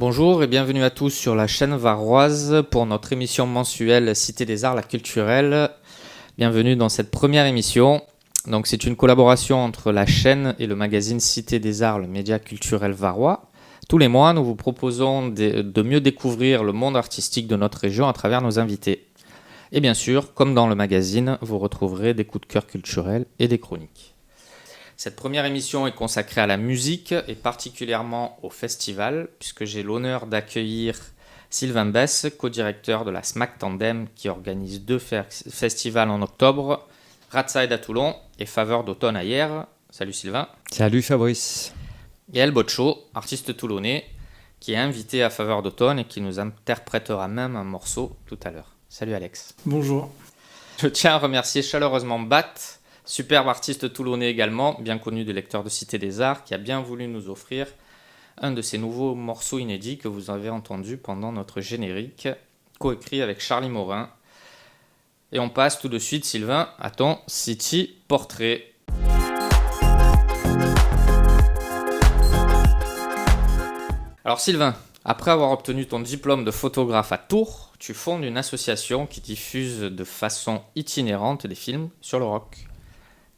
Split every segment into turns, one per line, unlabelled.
Bonjour et bienvenue à tous sur la chaîne varoise pour notre émission mensuelle Cité des Arts, la culturelle. Bienvenue dans cette première émission. Donc c'est une collaboration entre la chaîne et le magazine Cité des Arts, le média culturel varois. Tous les mois, nous vous proposons de mieux découvrir le monde artistique de notre région à travers nos invités. Et bien sûr, comme dans le magazine, vous retrouverez des coups de cœur culturels et des chroniques. Cette première émission est consacrée à la musique et particulièrement au festival, puisque j'ai l'honneur d'accueillir Sylvain Besse, co-directeur de la SMAC Tandem, qui organise deux festivals en octobre, Ratside à Toulon et Faveur d'automne à Hyères. Salut Sylvain.
Salut Fabrice.
Et El Botcho, artiste toulonnais, qui est invité à Faveur d'automne et qui nous interprétera même un morceau tout à l'heure. Salut Alex.
Bonjour.
Je tiens à remercier chaleureusement Bat, superbe artiste toulonnais également, bien connu des lecteurs de Cité des Arts, qui a bien voulu nous offrir un de ces nouveaux morceaux inédits que vous avez entendus pendant notre générique, coécrit avec Charlie Morin. Et on passe tout de suite, Sylvain, à ton City Portrait. Alors Sylvain, après avoir obtenu ton diplôme de photographe à Tours, tu fondes une association qui diffuse de façon itinérante des films sur le rock.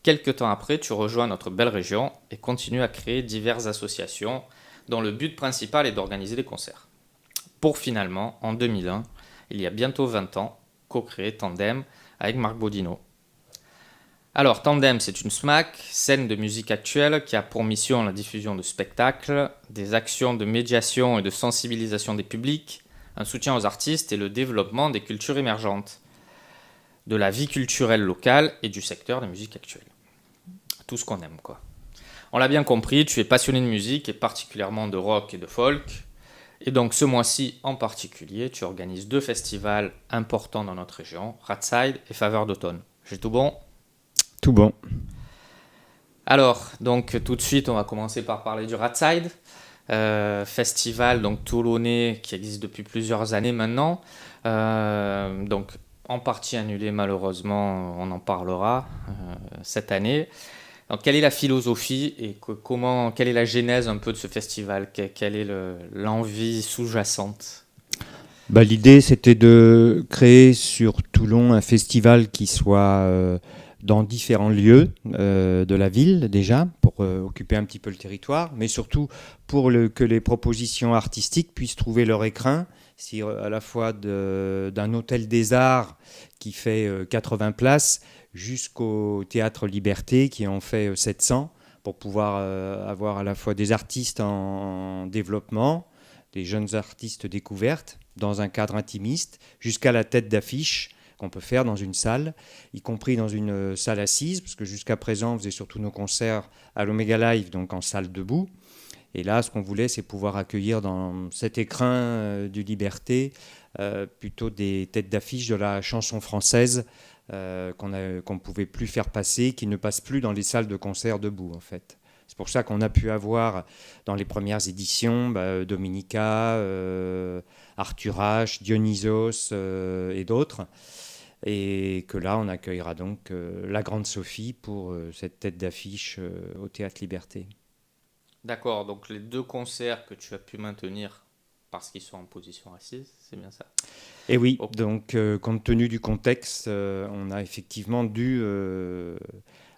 Quelque temps après, tu rejoins notre belle région et continues à créer diverses associations dont le but principal est d'organiser des concerts. Pour finalement, en 2001, il y a bientôt 20 ans, co-créer Tandem avec Marc Bodino. Alors, Tandem, c'est une SMAC, scène de musique actuelle, qui a pour mission la diffusion de spectacles, des actions de médiation et de sensibilisation des publics, un soutien aux artistes et le développement des cultures émergentes, de la vie culturelle locale et du secteur des musiques actuelles. Tout ce qu'on aime, quoi. On l'a bien compris, tu es passionné de musique et particulièrement de rock et de folk. Et donc ce mois-ci en particulier, tu organises deux festivals importants dans notre région, Ratside et Faveur d'automne. J'ai tout bon ?
Tout bon.
Alors, donc tout de suite, on va commencer par parler du Ratside, festival donc toulonnais qui existe depuis plusieurs années maintenant. Donc en partie annulé malheureusement, on en parlera cette année. Donc, quelle est la philosophie et quelle est la genèse un peu de ce festival ? Quelle est l'envie sous-jacente ?
L'idée, c'était de créer sur Toulon un festival qui soit dans différents lieux de la ville déjà, pour occuper un petit peu le territoire, mais surtout pour que les propositions artistiques puissent trouver leur écrin, à la fois d'un hôtel des arts qui fait 80 places, jusqu'au Théâtre Liberté qui en fait 700, pour pouvoir avoir à la fois des artistes en développement, des jeunes artistes découvertes, dans un cadre intimiste, jusqu'à la tête d'affiche qu'on peut faire dans une salle, y compris dans une salle assise, parce que jusqu'à présent, on faisait surtout nos concerts à l'Omega Live, donc en salle debout. Et là, ce qu'on voulait, c'est pouvoir accueillir dans cet écrin du Liberté plutôt des têtes d'affiche de la chanson française qu'on ne pouvait plus faire passer, qui ne passent plus dans les salles de concert debout, en fait. C'est pour ça qu'on a pu avoir, dans les premières éditions, Dominica, Arthur H, Dionysos et d'autres. Et que là, on accueillera donc la Grande Sophie pour cette tête d'affiche au Théâtre Liberté.
D'accord, donc les deux concerts que tu as pu maintenir parce qu'ils sont en position assise, c'est bien ça ?
Et oui, donc compte tenu du contexte, on a effectivement dû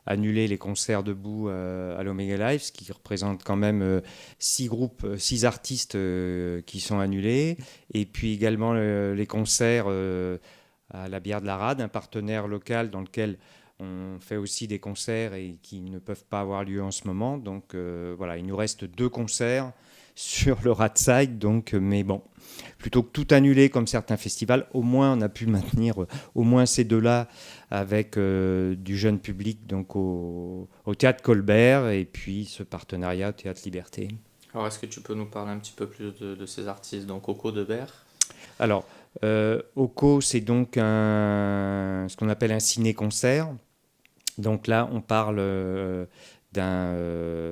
annuler les concerts debout à l'Omega Live, ce qui représente quand même 6 artistes qui sont annulés, et puis également les concerts à la Bière de la Rade, un partenaire local dans lequel on fait aussi des concerts et qui ne peuvent pas avoir lieu en ce moment. Donc voilà, il nous reste 2 concerts sur le Ratside, donc, mais bon, plutôt que tout annuler comme certains festivals, au moins on a pu maintenir au moins ces 2-là avec du jeune public, donc au Théâtre Colbert, et puis ce partenariat au Théâtre Liberté.
Alors est-ce que tu peux nous parler un petit peu plus de ces artistes, donc Oko Debert ?
Alors, Oko, c'est donc ce qu'on appelle un ciné-concert. Donc là, on parle d'un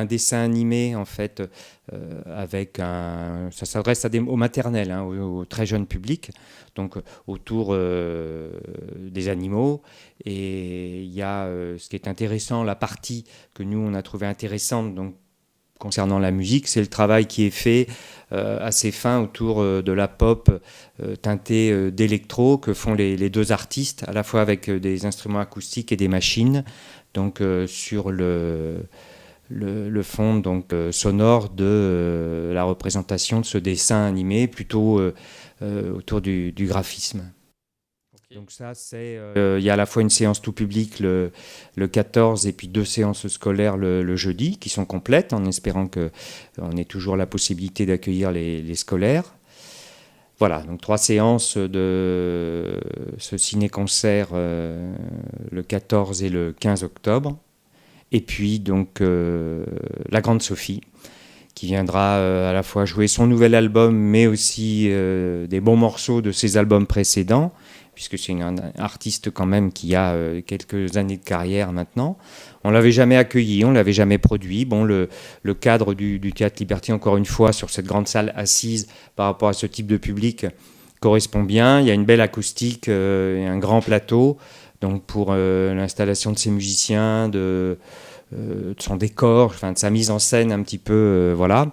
dessin animé, en fait, ça s'adresse au maternel, au très jeune public, donc autour des animaux. Et il y a ce qui est intéressant, la partie que nous, on a trouvé intéressante, donc concernant la musique, c'est le travail qui est fait assez fin autour de la pop teintée d'électro que font les deux artistes, à la fois avec des instruments acoustiques et des machines, donc sur le fond donc, sonore de la représentation de ce dessin animé, plutôt autour du graphisme. Donc ça, il y a à la fois une séance tout public le 14 et puis 2 séances scolaires le jeudi qui sont complètes en espérant qu'on ait toujours la possibilité d'accueillir les scolaires. Voilà, donc 3 séances de ce ciné-concert le 14 et le 15 octobre. Et puis donc la Grande Sophie qui viendra à la fois jouer son nouvel album mais aussi des bons morceaux de ses albums précédents, puisque c'est une artiste quand même qui a quelques années de carrière maintenant. On ne l'avait jamais accueilli, on ne l'avait jamais produit. Bon, le cadre du Théâtre Liberty, encore une fois, sur cette grande salle assise par rapport à ce type de public, correspond bien. Il y a une belle acoustique et un grand plateau. Donc pour l'installation de ses musiciens, de son décor, enfin, de sa mise en scène un petit peu, voilà.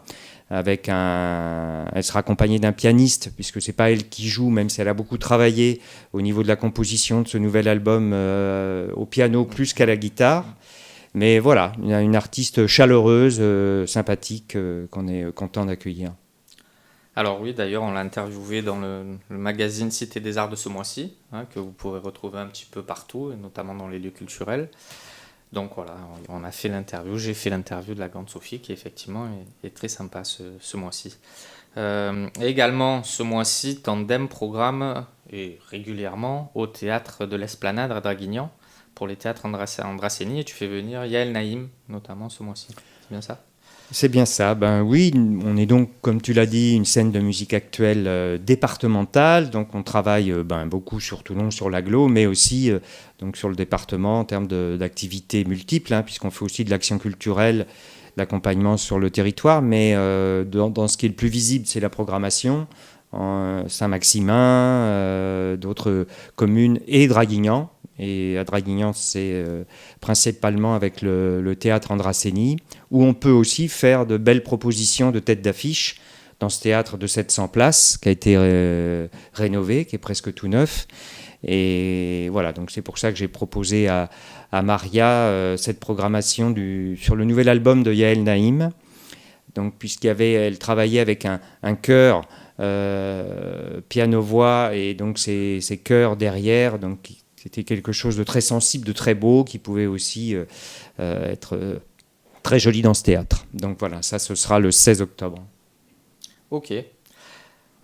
Elle sera accompagnée d'un pianiste, puisque c'est pas elle qui joue, même si elle a beaucoup travaillé au niveau de la composition de ce nouvel album au piano plus qu'à la guitare. Mais voilà, il y a une artiste chaleureuse, sympathique, qu'on est content d'accueillir.
Alors oui, d'ailleurs, on l'a interviewé dans le magazine Cité des Arts de ce mois-ci, que vous pourrez retrouver un petit peu partout, et notamment dans les lieux culturels. Donc voilà, on a fait l'interview, j'ai fait l'interview de la Grande Sophie qui effectivement est très sympa ce mois-ci. Et également ce mois-ci, Tandem programme et régulièrement au théâtre de l'Esplanade à Draguignan pour les théâtres Andrasseni et tu fais venir Yael Naïm notamment ce mois-ci. C'est bien ça ?
C'est bien ça. Ben oui, on est donc, comme tu l'as dit, une scène de musique actuelle départementale. Donc on travaille beaucoup sur Toulon, sur l'agglo, mais aussi donc sur le département en termes d'activités multiples, puisqu'on fait aussi de l'action culturelle, l'accompagnement sur le territoire. Mais dans ce qui est le plus visible, c'est la programmation. Saint-Maximin, d'autres communes et Draguignan. Et à Draguignan, c'est principalement avec le théâtre Andrasseni, où on peut aussi faire de belles propositions de têtes d'affiche dans ce théâtre de 700 places, qui a été rénové, qui est presque tout neuf. Et voilà, donc c'est pour ça que j'ai proposé à Maria cette programmation sur le nouvel album de Yael Naïm. Donc, elle travaillait avec un chœur piano-voix et donc ses chœurs derrière, donc c'était quelque chose de très sensible, de très beau, qui pouvait aussi être très joli dans ce théâtre. Donc voilà, ça ce sera le 16 octobre.
Ok.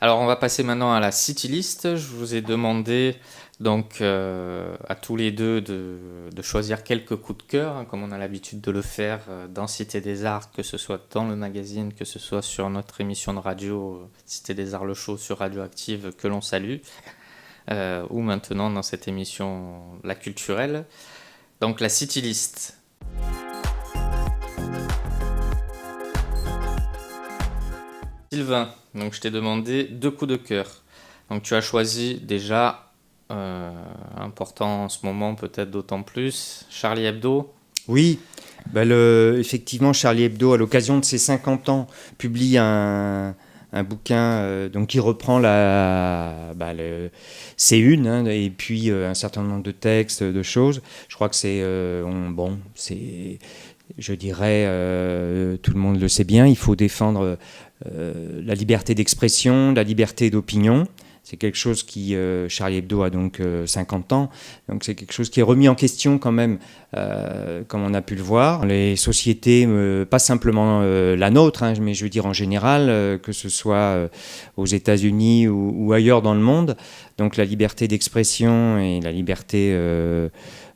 Alors on va passer maintenant à la City List. Je vous ai demandé donc à tous les deux de choisir quelques coups de cœur, comme on a l'habitude de le faire dans Cité des Arts, que ce soit dans le magazine, que ce soit sur notre émission de radio Cité des Arts le show sur Radioactive, que l'on salue. Ou maintenant dans cette émission La Culturelle. Donc la City List. Sylvain, donc je t'ai demandé 2 coups de cœur. Donc tu as choisi déjà, important en ce moment peut-être d'autant plus, Charlie Hebdo.
Oui, effectivement Charlie Hebdo, à l'occasion de ses 50 ans, publie un bouquin donc qui reprend ses unes et puis un certain nombre de textes, de choses. Je crois que je dirais, tout le monde le sait bien, il faut défendre la liberté d'expression, la liberté d'opinion. C'est quelque chose qui, Charlie Hebdo a donc 50 ans, donc c'est quelque chose qui est remis en question quand même, comme on a pu le voir. Les sociétés, pas simplement la nôtre, mais je veux dire en général, que ce soit aux États-Unis ou ailleurs dans le monde, donc la liberté d'expression et la liberté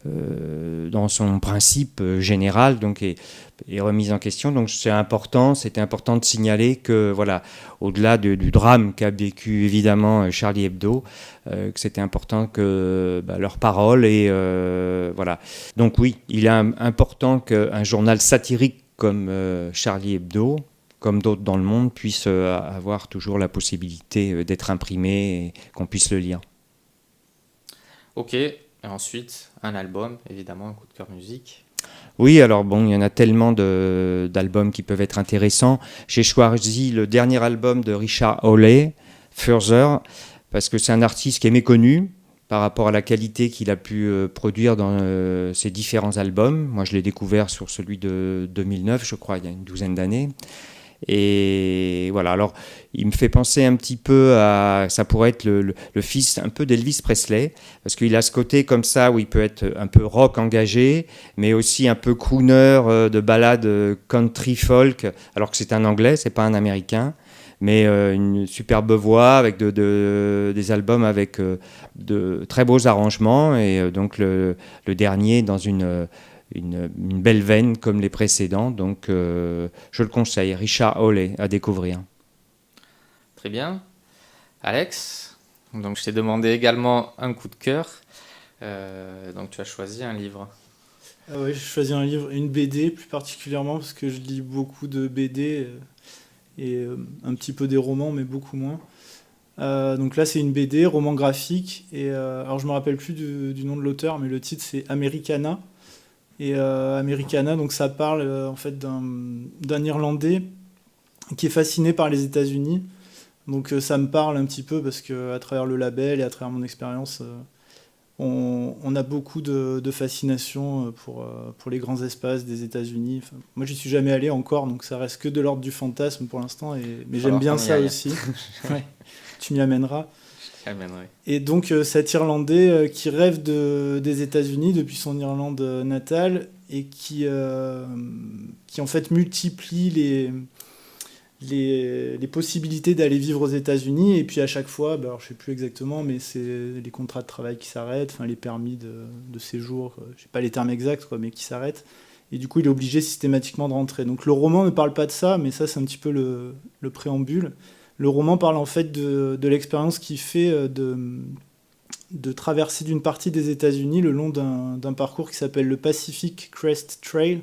dans son principe général donc est remise en question. Donc c'était important de signaler que voilà, au-delà du drame qu'a vécu évidemment Charlie Hebdo, que c'était important que leurs paroles et voilà. Donc oui, il est important qu'un journal satirique comme Charlie Hebdo, comme d'autres dans le monde, puisse avoir toujours la possibilité d'être imprimé et qu'on puisse le lire.
Ok. Et ensuite, un album, évidemment, un coup de cœur musique.
Oui, alors bon, il y en a tellement d'albums qui peuvent être intéressants. J'ai choisi le dernier album de Richard Hawley, Further, parce que c'est un artiste qui est méconnu par rapport à la qualité qu'il a pu produire dans ses différents albums. Moi, je l'ai découvert sur celui de 2009, je crois, il y a une douzaine d'années. Et voilà, alors il me fait penser un petit peu à, ça pourrait être le fils un peu d'Elvis Presley, parce qu'il a ce côté comme ça où il peut être un peu rock engagé, mais aussi un peu crooner de ballade country folk, alors que c'est un anglais, c'est pas un américain, mais une superbe voix avec des albums avec de très beaux arrangements, et donc le dernier dans une belle veine comme les précédents, donc je le conseille, Richard Hawley à découvrir.
Très bien. Alex, donc je t'ai demandé également un coup de cœur. Donc tu as choisi un livre.
Ah ouais, j'ai choisi un livre, une BD plus particulièrement, parce que je lis beaucoup de BD un petit peu des romans, mais beaucoup moins. Donc là, c'est une BD, roman graphique, et alors je me rappelle plus du nom de l'auteur, mais le titre c'est Americana. Et Americana, donc ça parle en fait d'un Irlandais qui est fasciné par les États-Unis. Donc ça me parle un petit peu parce que à travers le label et à travers mon expérience, on a beaucoup de fascination pour les grands espaces des États-Unis. Enfin, moi, j'y suis jamais allé encore, donc ça reste que de l'ordre du fantasme pour l'instant. Mais j'aime bien ça aussi. Ouais, tu m'y amèneras.
Amènerai.
Et donc cet Irlandais qui rêve des États-Unis depuis son Irlande natale et qui en fait multiplie les possibilités d'aller vivre aux États-Unis. Et puis à chaque fois, alors je sais plus exactement, mais c'est les contrats de travail qui s'arrêtent, enfin les permis de séjour, je sais pas les termes exacts, quoi, mais qui s'arrêtent. Et du coup, il est obligé systématiquement de rentrer. Donc le roman ne parle pas de ça, mais ça c'est un petit peu le préambule. Le roman parle en fait de l'expérience qu'il fait de traverser d'une partie des États-Unis le long d'un parcours qui s'appelle le Pacific Crest Trail,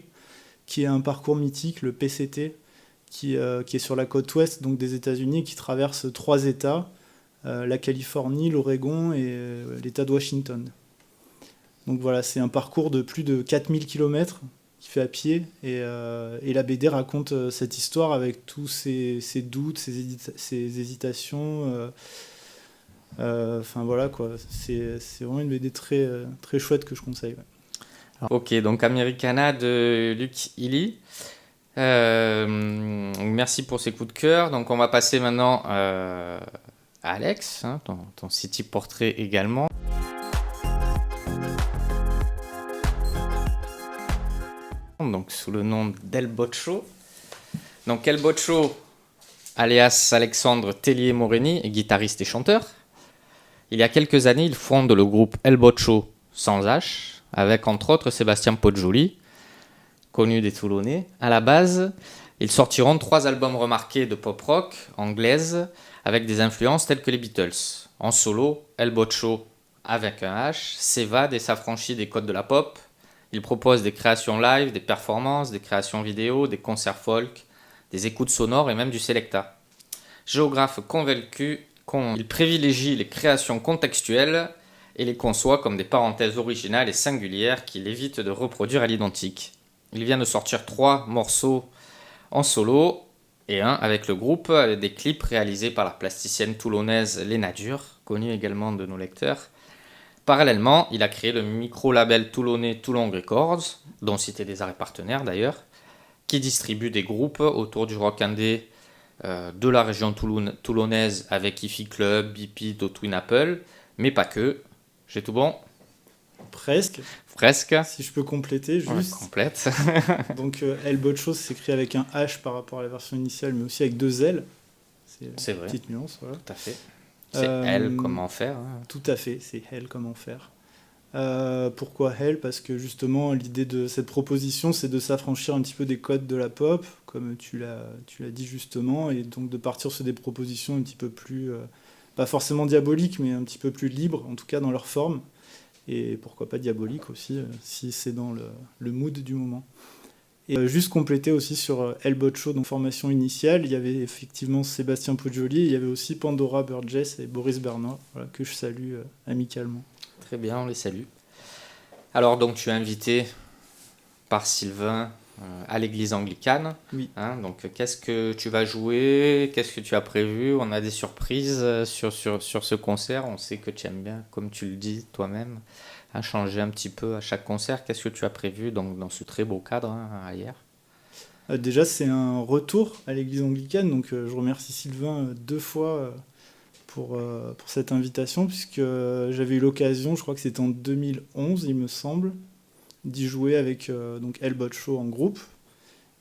qui est un parcours mythique, le PCT, qui est sur la côte ouest donc des États-Unis, qui traverse 3 États, la Californie, l'Oregon et l'État de Washington. Donc voilà, c'est un parcours de plus de 4000 km qu'il fait à pied, et la BD raconte cette histoire avec tous ses doutes, ses hésitations. Enfin voilà quoi, c'est vraiment une BD très, très chouette que je conseille. Ouais.
Ok, donc Americana de Luc Illy. Merci pour ces coups de cœur. Donc on va passer maintenant à Alex, hein, ton City Portrait également. Donc sous le nom d'El Boccio. Donc El Boccio, alias Alexandre Tellier-Moreni, est guitariste et chanteur. Il y a quelques années, il fonde le groupe El Boccio sans H, avec entre autres Sébastien Poggioli, connu des Toulonnais. À la base, ils sortiront 3 albums remarqués de pop-rock anglaise avec des influences telles que les Beatles. En solo, El Boccio, avec un H, s'évade et s'affranchit des codes de la pop. Il propose des créations live, des performances, des créations vidéo, des concerts folk, des écoutes sonores et même du selecta. Géographe convaincu, il privilégie les créations contextuelles et les conçoit comme des parenthèses originales et singulières qu'il évite de reproduire à l'identique. Il vient de sortir 3 morceaux en solo et un avec le groupe, avec des clips réalisés par la plasticienne toulonnaise Léna Dur, connue également de nos lecteurs. Parallèlement, il a créé le micro-label toulonnais Toulon Records, dont Cité des Arts est partenaire d'ailleurs, qui distribue des groupes autour du rock indé de la région toulonnaise avec Hi-Fi Club, Beat, Twin Apple, mais pas que. J'ai tout bon ?
Presque. Si je peux compléter juste.
Ouais, complète.
Donc El Boccio s'écrit avec un H par rapport à la version initiale, mais aussi avec 2 L.
C'est vrai.
Petite nuance, voilà.
Tout à fait. C'est elle, comment faire. Hein.
Tout à fait, c'est elle, comment faire. Pourquoi elle ? Parce que justement, l'idée de cette proposition, c'est de s'affranchir un petit peu des codes de la pop, comme tu l'as dit justement, et donc de partir sur des propositions un petit peu plus, pas forcément diaboliques, mais un petit peu plus libres, en tout cas dans leur forme. Et pourquoi pas diabolique aussi, si c'est dans le mood du moment. Et juste compléter aussi sur El Boccio, donc formation initiale, il y avait effectivement Sébastien Poggioli, il y avait aussi Pandora Burgess et Boris Bernard, voilà, que je salue amicalement.
Très bien, on les salue. Alors donc tu as invité par Sylvain à l'église anglicane.
Oui.
Hein, donc, qu'est-ce que tu vas jouer? Qu'est-ce que tu as prévu? On a des surprises sur ce concert. On sait que tu aimes bien, comme tu le dis toi-même, hein, changer un petit peu à chaque concert. Qu'est-ce que tu as prévu donc, dans ce très beau cadre hier?
Déjà, c'est un retour à l'église anglicane, donc je remercie Sylvain 2 fois pour cette invitation, puisque j'avais eu l'occasion, je crois que c'était en 2011, il me semble, d'y jouer avec donc Elbot Show en groupe.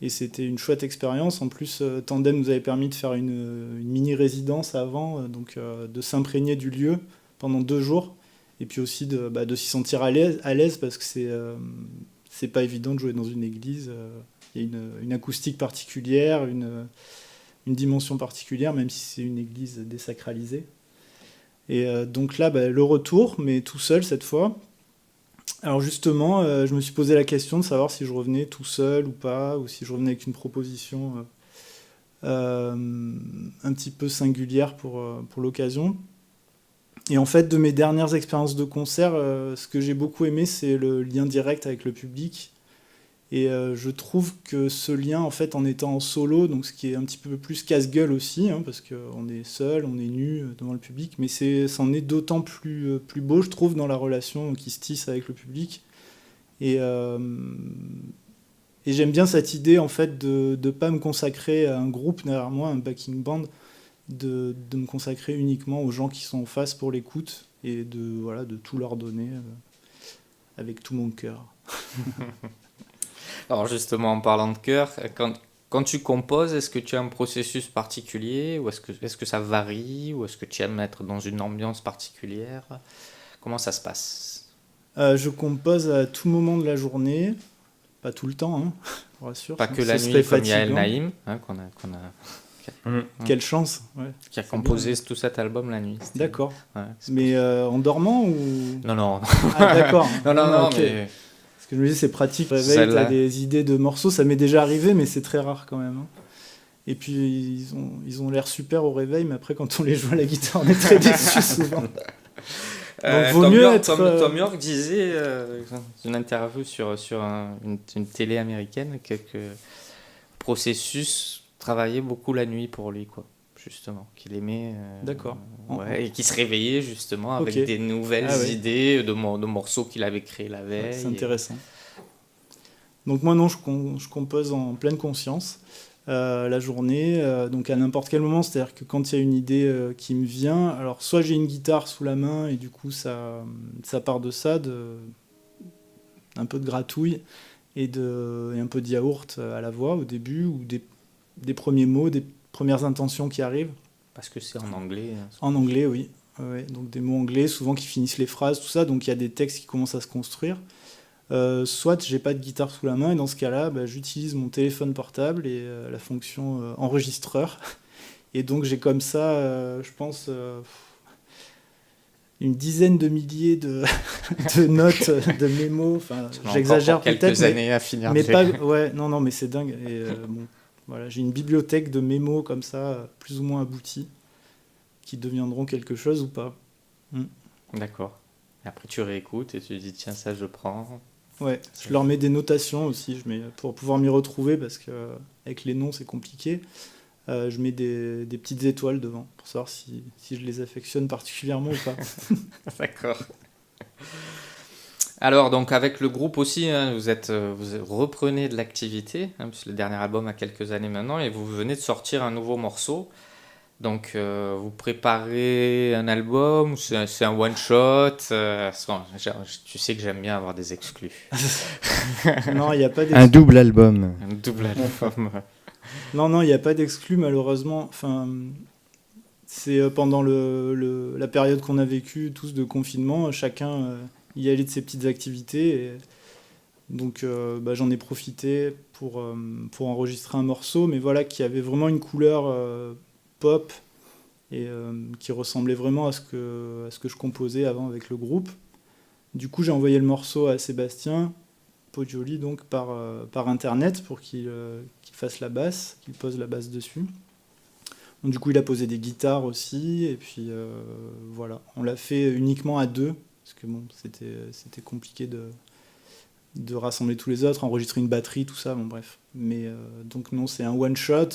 Et c'était une chouette expérience. En plus, Tandem nous avait permis de faire une mini-résidence avant, donc de s'imprégner du lieu pendant 2 jours. Et puis aussi de s'y sentir à l'aise parce que c'est pas évident de jouer dans une église. Il y a une acoustique particulière, une dimension particulière, même si c'est une église désacralisée. Et donc là, le retour, mais tout seul cette fois. Alors justement, je me suis posé la question de savoir si je revenais tout seul ou pas, ou si je revenais avec une proposition un petit peu singulière pour l'occasion. Et en fait, de mes dernières expériences de concert, ce que j'ai beaucoup aimé, c'est le lien direct avec le public. Et je trouve que ce lien, en fait, en étant en solo, donc ce qui est un petit peu plus casse-gueule aussi, hein, parce qu'on est seul, on est nu devant le public, mais c'en est d'autant plus beau, je trouve, dans la relation qui se tisse avec le public. Et j'aime bien cette idée, en fait, de ne pas me consacrer à un groupe derrière moi, un backing band, de me consacrer uniquement aux gens qui sont en face pour l'écoute, et de tout leur donner avec tout mon cœur.
Alors justement, en parlant de cœur, quand tu composes, est-ce que tu as un processus particulier ou est-ce que ça varie ou est-ce que tu aimes être dans une ambiance particulière? Comment ça se passe?
Je compose à tout moment de la journée, pas tout le temps, hein, je vous rassure.
Pas que
ce
la
serait
nuit comme Yael
fatigant.
Naïm, hein,
Quelle chance, ouais.
qui a composé tout cet album la nuit.
D'accord.
Ouais,
Mais en dormant ou...
Non.
Ah d'accord.
non,
ok.
mais...
Parce que je me dis c'est pratique, réveil,
Celle-là.
t'as des idées de morceaux, ça m'est déjà arrivé, mais c'est très rare quand même. Hein. Et puis ils ont l'air super au réveil, mais après quand on les joue à la guitare, on est très déçus souvent. Donc vaut mieux être...
Tom York disait dans une interview sur une télé américaine que Processus travaillait beaucoup la nuit pour lui, quoi, justement, qu'il aimait.
D'accord.
Ouais, et qu'il se réveillait justement avec
Ok.
des nouvelles idées de morceaux qu'il avait créés la veille.
Ouais, c'est intéressant. Donc moi non, je compose en pleine conscience la journée, donc à n'importe quel moment, c'est-à-dire que quand il y a une idée qui me vient, alors soit j'ai une guitare sous la main et du coup ça part de ça, un peu de gratouille et un peu de yaourt à la voix au début, ou des premiers mots, des premières intentions qui arrivent.
Parce que c'est en anglais.
En anglais, oui. Ouais, donc des mots anglais, souvent qui finissent les phrases, tout ça, donc il y a des textes qui commencent à se construire. Soit j'ai pas de guitare sous la main, et dans ce cas-là, j'utilise mon téléphone portable et la fonction enregistreur. Et donc j'ai comme ça, je pense, une dizaine de milliers de notes, de mémos. Enfin, j'exagère peut-être,
quelques années à finir.
mais pas. Ouais, non, mais c'est dingue. Et bon, voilà, j'ai une bibliothèque de mémos comme ça, plus ou moins abouties, qui deviendront quelque chose ou pas.
D'accord. Et après tu réécoutes et tu dis tiens ça je prends.
Ouais, je leur mets des notations aussi, pour pouvoir m'y retrouver, parce que avec les noms c'est compliqué. Je mets des petites étoiles devant pour savoir si je les affectionne particulièrement ou pas.
D'accord. Alors donc avec le groupe aussi, hein, vous reprenez de l'activité, hein, puisque le dernier album a quelques années maintenant, et vous venez de sortir un nouveau morceau. Donc vous préparez un album, ou c'est un one shot. Tu sais que j'aime bien avoir des exclus.
Non, il n'y a pas
Un double album.
Un double album.
Non, il n'y a pas d'exclus malheureusement. Enfin, c'est pendant la période qu'on a vécue tous de confinement, chacun y allait de ses petites activités. Et donc j'en ai profité pour enregistrer un morceau, mais voilà, qui avait vraiment une couleur pop et qui ressemblait vraiment à ce que je composais avant avec le groupe. Du coup, j'ai envoyé le morceau à Sébastien Poggioli donc par internet pour qu'il fasse la basse, qu'il pose la basse dessus. Donc, du coup, il a posé des guitares aussi, et puis voilà, on l'a fait uniquement à deux parce que bon, c'était compliqué de rassembler tous les autres, enregistrer une batterie, tout ça, bon bref. Mais donc non, c'est un one-shot.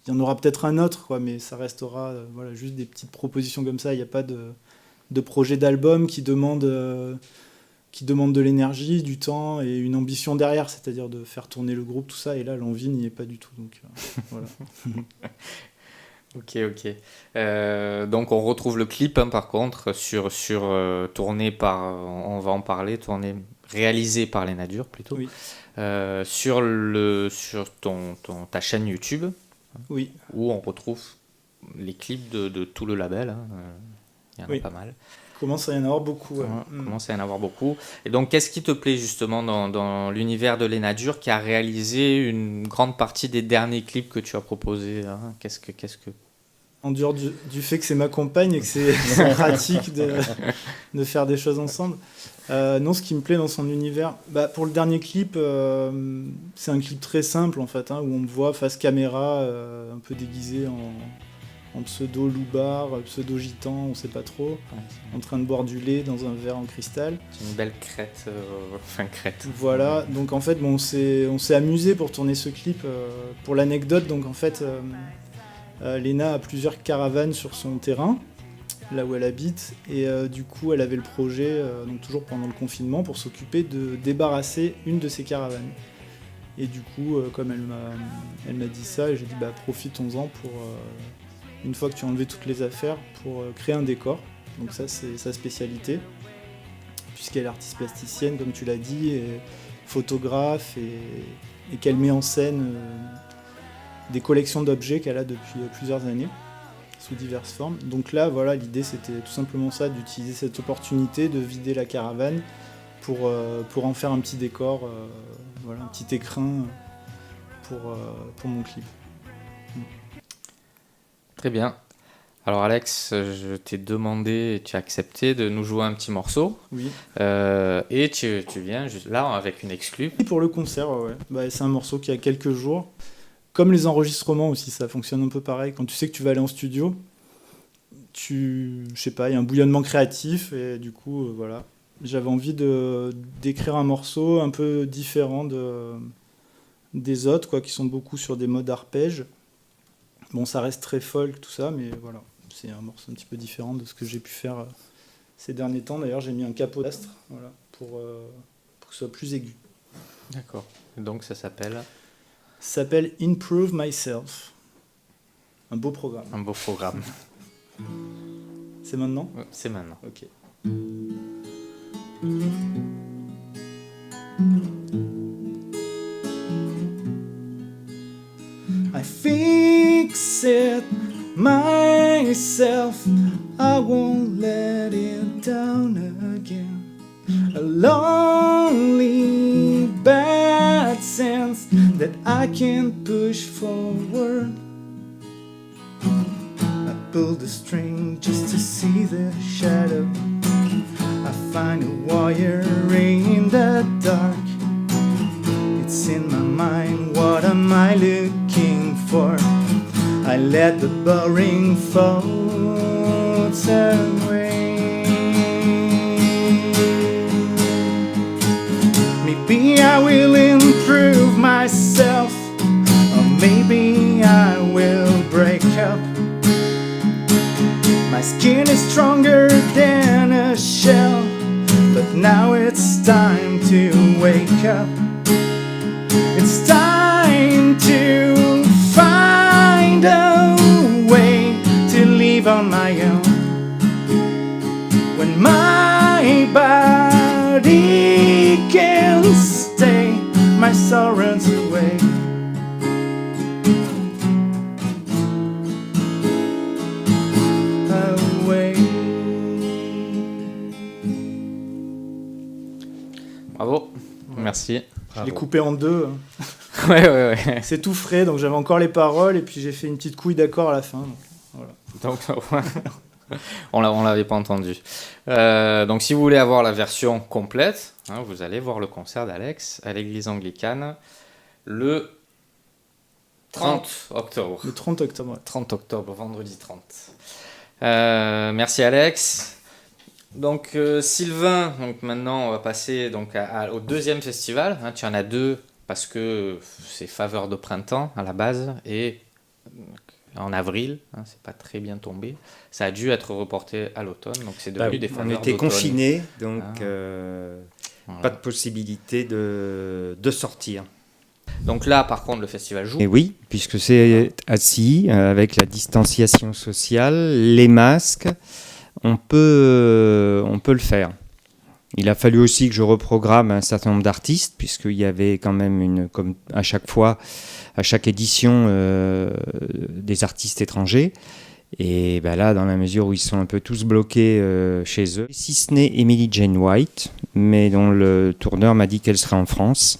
Il y en aura peut-être un autre, quoi, mais ça restera voilà, juste des petites propositions comme ça. Il n'y a pas de projet d'album qui demande de l'énergie, du temps et une ambition derrière, c'est-à-dire de faire tourner le groupe, tout ça. Et là, l'envie n'y est pas du tout. Donc voilà.
Ok. Donc on retrouve le clip par contre sur tourné par, on va en parler, réalisé par Léna Dure plutôt.
Oui.
Sur ta chaîne YouTube.
Oui.
Où on retrouve les clips de tout le label. Il y en a pas mal.
Commence à y en avoir beaucoup. Ouais.
Commence à y en avoir beaucoup. Et donc, qu'est-ce qui te plaît justement dans l'univers de Léna Dure qui a réalisé une grande partie des derniers clips que tu as proposés Qu'est-ce que...
En dehors du fait que c'est ma compagne et que c'est pratique de faire des choses ensemble. Non, ce qui me plaît dans son univers, pour le dernier clip, c'est un clip très simple en fait, où on me voit face caméra, un peu déguisé en pseudo loupard, pseudo gitan, on sait pas trop, en train de boire du lait dans un verre en cristal.
C'est une belle crête, crête.
Voilà, donc en fait, on s'est amusé pour tourner ce clip. Pour l'anecdote, donc en fait, Léna a plusieurs caravanes sur son terrain, là où elle habite, et du coup, elle avait le projet, donc toujours pendant le confinement, pour s'occuper de débarrasser une de ses caravanes. Et du coup, comme elle m'a dit ça, j'ai dit profitons-en pour... une fois que tu as enlevé toutes les affaires, pour créer un décor. Donc ça, c'est sa spécialité, puisqu'elle est artiste plasticienne, comme tu l'as dit, et photographe, et qu'elle met en scène des collections d'objets qu'elle a depuis plusieurs années, sous diverses formes. Donc là, voilà, l'idée, c'était tout simplement ça, d'utiliser cette opportunité de vider la caravane pour en faire un petit décor, un petit écrin pour mon clip.
Très bien. Alors Alex, je t'ai demandé et tu as accepté de nous jouer un petit morceau.
Oui.
Et tu viens juste là avec une exclue.
Pour le concert, ouais. C'est un morceau qui a quelques jours. Comme les enregistrements aussi, ça fonctionne un peu pareil. Quand tu sais que tu vas aller en studio, je sais pas, il y a un bouillonnement créatif et du coup, voilà. J'avais envie d'écrire un morceau un peu différent des autres, quoi, qui sont beaucoup sur des modes arpèges. Bon, ça reste très folk, tout ça, mais voilà, c'est un morceau un petit peu différent de ce que j'ai pu faire ces derniers temps. D'ailleurs, j'ai mis un capot d'astre, voilà, pour que ce soit plus aigu.
D'accord. Donc ça s'appelle
Improve Myself. Un beau programme.
Un beau programme.
C'est maintenant ?
C'est maintenant.
Ok. I fix it myself, I won't let it down again. A lonely bad sense that I can't push forward. I pull the string just to see the shadow. I find a wire in the dark. It's in my mind, what am I looking for? I let the boring thoughts away. Maybe I will improve myself, or maybe I will break up. My skin is stronger than a shell, but now it's time to wake up. It's time to find a way to live on my own. When my body can't stay, my soul runs away.
Bravo, merci.
Je l'ai coupé en deux.
Ouais.
C'est tout frais, donc j'avais encore les paroles et puis j'ai fait une petite couille d'accord à la fin. Donc, voilà.
Donc, on l'avait pas entendu. Donc si vous voulez avoir la version complète, vous allez voir le concert d'Alex à l'église anglicane le 30 octobre.
Le 30 octobre. Ouais.
30 octobre, vendredi 30. Merci Alex. Donc Sylvain, donc maintenant on va passer donc au deuxième festival. Hein, tu en as deux parce que c'est Faveurs de printemps à la base et en avril, hein, c'est pas très bien tombé. Ça a dû être reporté à l'automne, donc c'est devenu des
On
Faveurs
était
d'automne.
confinés, donc
Voilà.
pas de possibilité de sortir.
Donc là, par contre, le festival joue.
Et oui, puisque c'est assis, avec la distanciation sociale, les masques, on peut le faire. Il a fallu aussi que je reprogramme un certain nombre d'artistes, puisqu'il y avait quand même, comme à chaque fois, à chaque édition, des artistes étrangers. Et ben là, dans la mesure où ils sont un peu tous bloqués chez eux, si ce n'est Emily Jane White, mais dont le tourneur m'a dit qu'elle serait en France.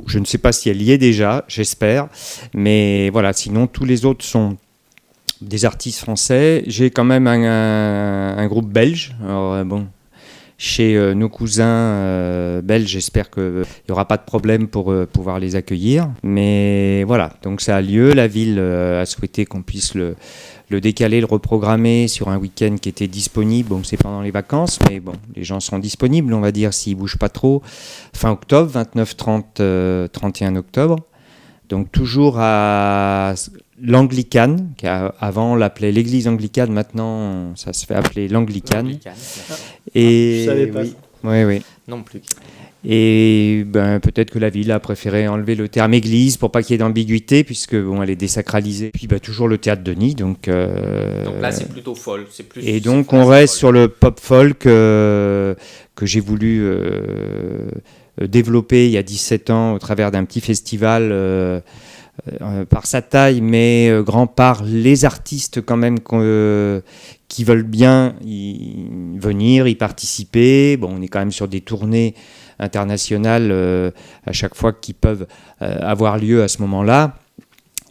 Je ne sais pas si elle y est déjà, j'espère. Mais voilà, sinon tous les autres sont des artistes français. J'ai quand même un groupe belge. Alors bon, chez nos cousins belges, j'espère qu'il n'y aura pas de problème pour pouvoir les accueillir. Mais voilà, donc ça a lieu. La ville a souhaité qu'on puisse le décaler, le reprogrammer sur un week-end qui était disponible. Bon, c'est pendant les vacances, mais bon, les gens sont disponibles, on va dire, s'ils ne bougent pas trop. Fin octobre, 29, 30, 31 octobre. Donc toujours à l'Anglicane, avant on l'appelait l'église anglicane, maintenant ça se fait appeler l'Anglicane. Et
je savais pas.
Oui.
Non plus.
Et ben, peut-être que la ville a préféré enlever le terme église pour pas qu'il y ait d'ambiguïté, puisque bon, elle est désacralisée. Puis ben, toujours le théâtre Denis. Donc
là, c'est plutôt folk.
Et donc on reste sur le pop folk que j'ai voulu développer il y a 17 ans au travers d'un petit festival par sa taille, mais grand par les artistes quand même qui veulent bien venir, y participer. Bon, on est quand même sur des tournées internationales à chaque fois qui peuvent avoir lieu à ce moment-là,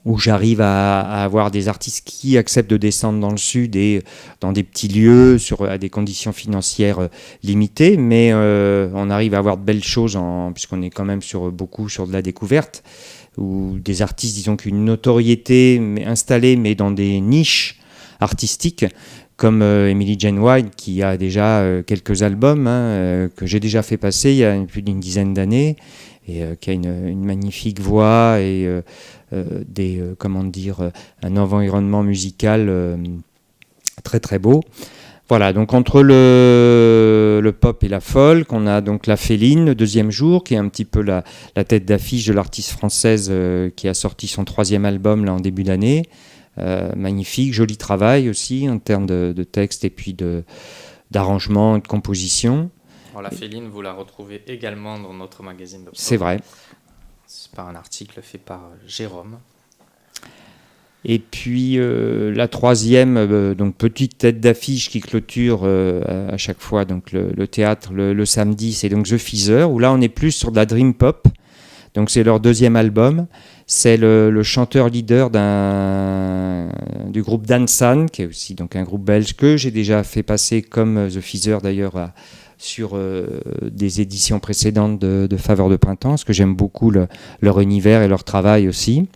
où j'arrive à avoir des artistes qui acceptent de descendre dans le sud et dans des petits lieux à des conditions financières limitées, mais on arrive à avoir de belles choses puisqu'on est quand même beaucoup sur de la découverte, ou des artistes, disons, qu'une notoriété installée, mais dans des niches artistiques, comme Emily Jane White, qui a déjà quelques albums que j'ai déjà fait passer il y a plus d'une dizaine d'années, et qui a une magnifique voix et un environnement musical très très beau. Voilà, donc entre le pop et la folk, on a donc la Féline, le deuxième jour, qui est un petit peu la tête d'affiche de l'artiste française qui a sorti son 3e album là, en début d'année. Magnifique, joli travail aussi en termes de texte et puis d'arrangement et de composition.
Alors, la Féline, vous la retrouvez également dans notre magazine d'octobre.
C'est vrai.
C'est par un article fait par Jérôme.
Et puis la 3e, donc petite tête d'affiche qui clôture à chaque fois donc le théâtre le samedi, c'est donc The Feather, où là on est plus sur de la dream pop. Donc c'est leur 2e album. C'est le chanteur leader du groupe Dansan, qui est aussi donc un groupe belge que j'ai déjà fait passer comme The Feather d'ailleurs sur des éditions précédentes de Faveurs de printemps, parce que j'aime beaucoup leur univers et leur travail aussi.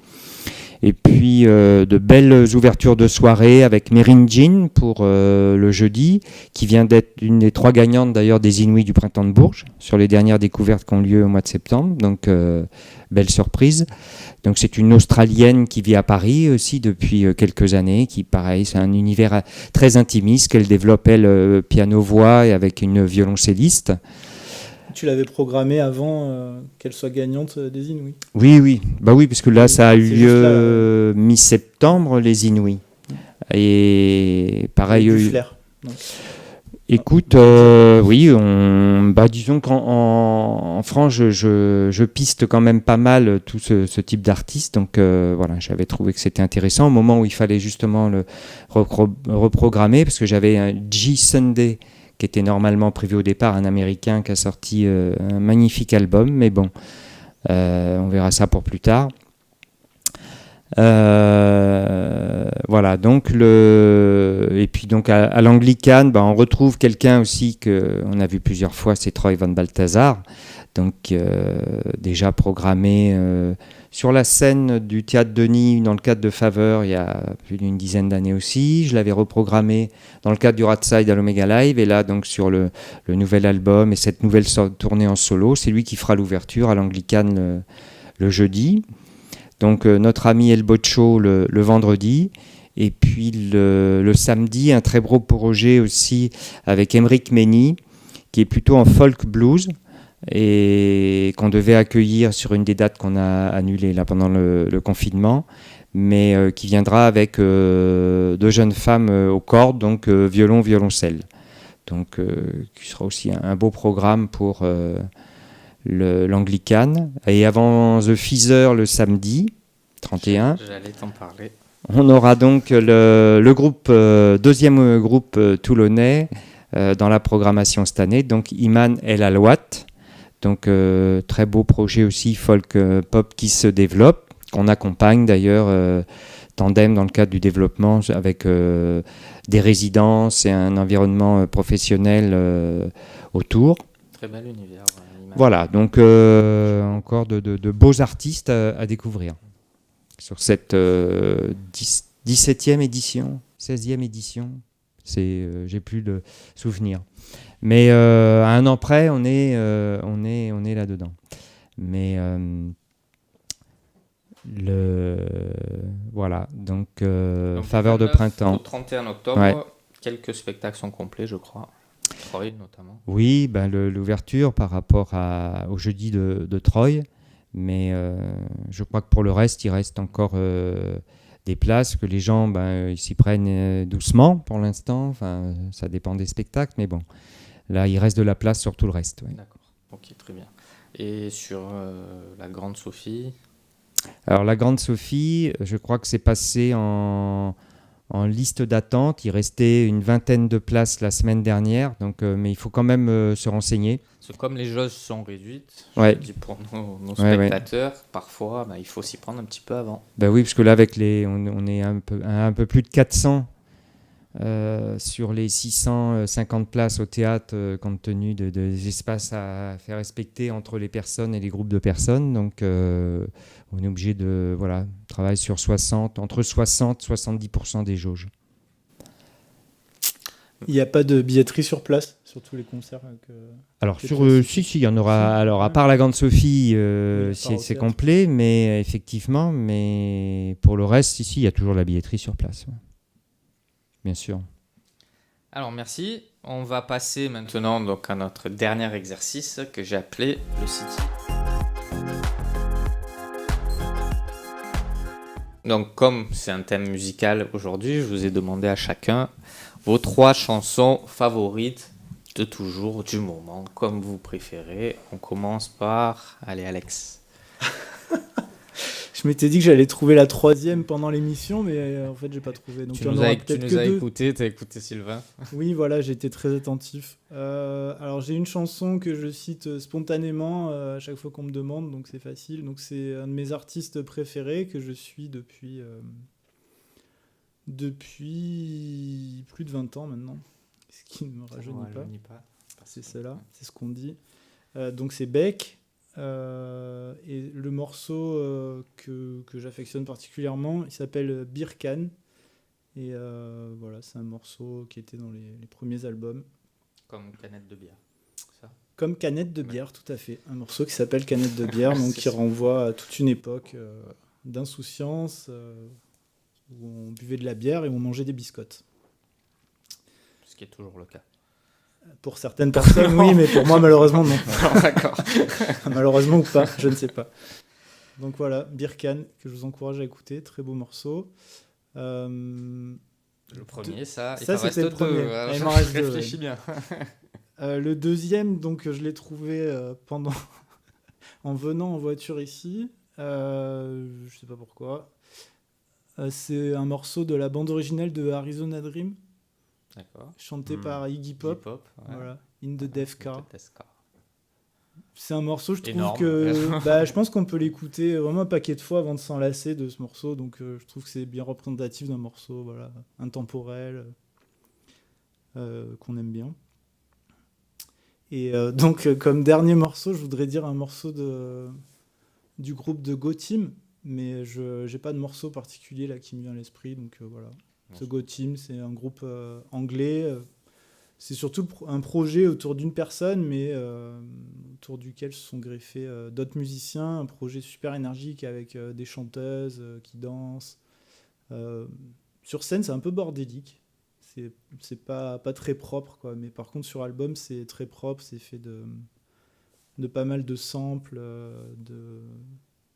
Et puis de belles ouvertures de soirée avec Merin Jean pour le jeudi, qui vient d'être une des 3 gagnantes d'ailleurs des Inouïs du printemps de Bourges, sur les dernières découvertes qui ont lieu au mois de septembre. Donc belle surprise. Donc c'est une Australienne qui vit à Paris aussi depuis quelques années, qui pareil, c'est un univers très intimiste qu'elle développe elle piano-voix et avec une violoncelliste.
Tu l'avais programmée avant qu'elle soit gagnante des Inouïs.
Oui. Bah oui, parce que là, ça a eu
lieu
mi-septembre, les Inouïs. Et pareil...
Du flair. Donc.
Écoute, oui, disons qu'en France, je piste quand même pas mal tout ce type d'artistes. Donc voilà, j'avais trouvé que c'était intéressant au moment où il fallait justement le reprogrammer, parce que j'avais un G Sunday qui était normalement prévu au départ, un Américain qui a sorti un magnifique album, mais bon, on verra ça pour plus tard. Voilà, donc et puis donc à l'Anglicane, on retrouve quelqu'un aussi qu'on a vu plusieurs fois, c'est Troy Van Balthazar, donc déjà programmé sur la scène du Théâtre Denis dans le cadre de Faveur il y a plus d'une dizaine d'années aussi. Je l'avais reprogrammé dans le cadre du Ratside à l'Omega Live, et là donc sur le nouvel album et cette nouvelle tournée en solo, c'est lui qui fera l'ouverture à l'Anglicane le jeudi. Donc notre ami El Boccio le vendredi, et puis le samedi un très beau projet aussi avec Emeric Meni qui est plutôt en folk blues et qu'on devait accueillir sur une des dates qu'on a annulées là pendant le confinement, mais qui viendra avec 2 jeunes femmes aux cordes, donc violon, violoncelle. Donc qui sera aussi un beau programme pour l'Anglicane. Et avant The Feather le samedi 31,
j'allais t'en parler.
On aura donc le groupe, deuxième groupe toulonnais dans la programmation cette année, donc Iman El Alouat. Donc très beau projet aussi folk pop qui se développe, qu'on accompagne d'ailleurs tandem dans le cadre du développement avec des résidences et un environnement professionnel autour.
Très bel univers.
Voilà, donc encore de beaux artistes à découvrir sur cette 17e édition, 16e édition. J'ai plus de souvenirs. Mais à un an près, on est là-dedans. Mais voilà, donc Faveur de printemps.
Au 31 octobre, ouais. Quelques spectacles sont complets, je crois. Troy notamment.
Oui, l'ouverture par rapport au jeudi de Troy. Mais je crois que pour le reste, il reste encore des places, que les gens ils s'y prennent doucement pour l'instant. Enfin, ça dépend des spectacles, mais bon. Là, il reste de la place sur tout le reste. Ouais.
D'accord, ok, très bien. Et sur la Grande Sophie?
Alors, la Grande Sophie, je crois que c'est passé en liste d'attente. Il restait une vingtaine de places la semaine dernière, donc, mais il faut quand même se renseigner.
Parce que comme les jauges sont réduites,
ouais.
Je dis pour nos spectateurs, parfois, il faut s'y prendre un petit peu avant.
Oui, parce que là, avec on est un peu plus de 400 sur les 650 places au théâtre, compte tenu des espaces à faire respecter entre les personnes et les groupes de personnes. Donc, on est obligé de travailler sur entre 60 et 70% des jauges.
Il n'y a pas de billetterie sur place sur tous les concerts
Alors, si, il y en aura. Alors, à part la Grande Sophie, c'est complet, mais effectivement, mais pour le reste, ici, il y a toujours la billetterie sur place. Ouais. Bien sûr.
Alors, merci. On va passer maintenant donc, à notre dernier exercice que j'ai appelé le City. Donc, comme c'est un thème musical aujourd'hui, je vous ai demandé à chacun vos 3 chansons favorites de toujours, du moment, comme vous préférez. On commence par... Allez, Alex.
Je m'étais dit que j'allais trouver la 3e pendant l'émission, mais en fait, j'ai pas trouvé. Donc,
tu nous as écouté, t'as écouté Sylvain.
Oui, voilà, j'ai été très attentif. Alors, j'ai une chanson que je cite spontanément à chaque fois qu'on me demande, donc c'est facile. Donc, c'est un de mes artistes préférés que je suis depuis plus de 20 ans maintenant. Ce qui ne me rajeunit pas. C'est cela, c'est ce qu'on dit. Donc, c'est Beck. Et le morceau que j'affectionne particulièrement, il s'appelle Birkan, et voilà, c'est un morceau qui était dans les premiers albums.
Comme Canette de bière, ça.
Comme Canette de bière, tout à fait. Un morceau qui s'appelle Canette de bière, donc qui renvoie à toute une époque d'insouciance où on buvait de la bière et on mangeait des biscottes.
Ce qui est toujours le cas.
Pour certaines personnes, oui, mais pour moi, malheureusement, non.
D'accord.
Malheureusement ou pas, je ne sais pas. Donc voilà, Birkan, que je vous encourage à écouter, très beau morceau.
Le premier, ça
c'était le premier.
Il m'en reste 2. Réfléchis bien.
Le deuxième, donc je l'ai trouvé en venant en voiture ici. Je ne sais pas pourquoi. C'est un morceau de la bande originale de Arizona Dream.
D'accord.
Chanté par Iggy Pop.
Ouais.
Voilà. In the Death Car. C'est un morceau, je trouve
Énorme.
je pense qu'on peut l'écouter vraiment un paquet de fois avant de s'en lasser de ce morceau. Donc je trouve que c'est bien représentatif d'un morceau voilà, intemporel qu'on aime bien. Et donc comme dernier morceau, je voudrais dire un morceau du groupe de Go Team. Mais je n'ai pas de morceau particulier là qui me vient à l'esprit. Donc voilà. Ce Go Team, c'est un groupe anglais. C'est surtout un projet autour d'une personne, mais autour duquel se sont greffés d'autres musiciens. Un projet super énergique avec des chanteuses qui dansent. Sur scène, c'est un peu bordélique. C'est pas très propre, quoi. Mais par contre, sur album, c'est très propre. C'est fait de pas mal de samples.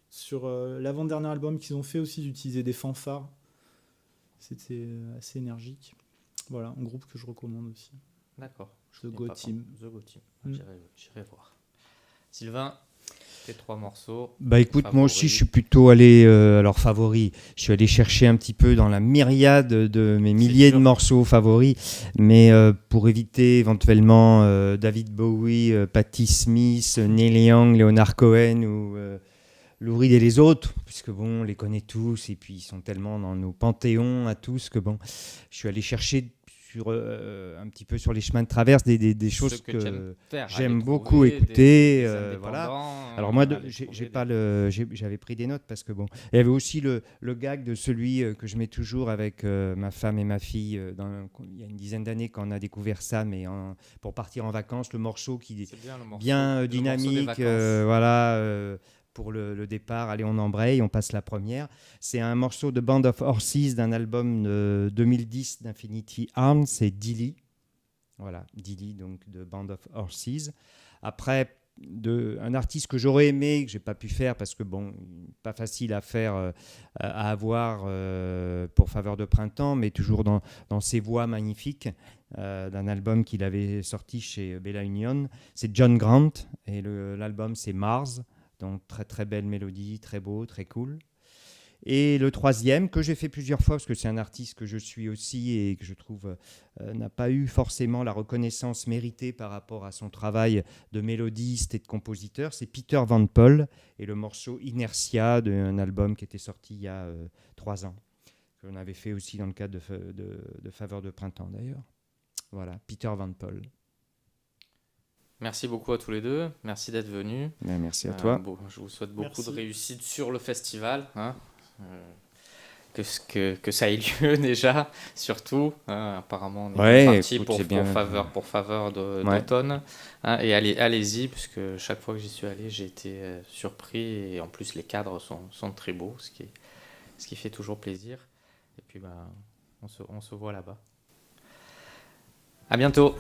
Sur l'avant-dernier album qu'ils ont fait aussi, d'utiliser des fanfares. C'était assez énergique. Voilà, un groupe que je recommande aussi.
D'accord.
The Go Team.
The Go Team. J'irai voir. Sylvain, tes 3 morceaux.
Bah écoute,
favoris.
moi aussi je suis plutôt allé, alors favori, je suis allé chercher un petit peu dans la myriade de mes milliers de morceaux favoris, mais pour éviter éventuellement David Bowie, Patti Smith, Neil Young, Leonard Cohen ou Lou Reed et les autres, puisque bon, on les connaît tous et puis ils sont tellement dans nos panthéons à tous que bon, je suis allé chercher un petit peu sur les chemins de traverse des choses que j'aime beaucoup écouter. Voilà. Alors moi, j'avais pris des notes parce que bon, il y avait aussi le gag de celui que je mets toujours avec ma femme et ma fille. Il y a une dizaine d'années quand on a découvert ça, mais pour partir en vacances, le morceau qui est bien dynamique, voilà. Pour le départ, allez, on embraye, on passe la première. C'est un morceau de Band of Horses d'un album de 2010 d'Infinity Arms, c'est Dilly. Voilà, Dilly, donc de Band of Horses. Après, un artiste que j'aurais aimé, que je n'ai pas pu faire parce que, bon, pas facile à faire, à avoir pour Faveur de printemps, mais toujours dans ses voix magnifiques, d'un album qu'il avait sorti chez Bella Union. C'est John Grant et l'album, c'est Mars. Donc très très belle mélodie, très beau, très cool. Et le troisième, que j'ai fait plusieurs fois, parce que c'est un artiste que je suis aussi et que je trouve n'a pas eu forcément la reconnaissance méritée par rapport à son travail de mélodiste et de compositeur, c'est Peter Van Poel et le morceau Inertia d'un album qui était sorti il y a 3 ans, qu'on avait fait aussi dans le cadre de Faveur de printemps d'ailleurs. Voilà, Peter Van Poel.
Merci beaucoup à tous les deux. Merci d'être venus.
Merci à toi.
Je vous souhaite beaucoup de réussite sur le festival. Que ça ait lieu déjà, surtout. Apparemment, on est parti pour faveur d'automne. Et allez-y, puisque chaque fois que j'y suis allé, j'ai été surpris. Et en plus, les cadres sont très beaux, ce qui fait toujours plaisir. Et puis, on se voit là-bas. À bientôt.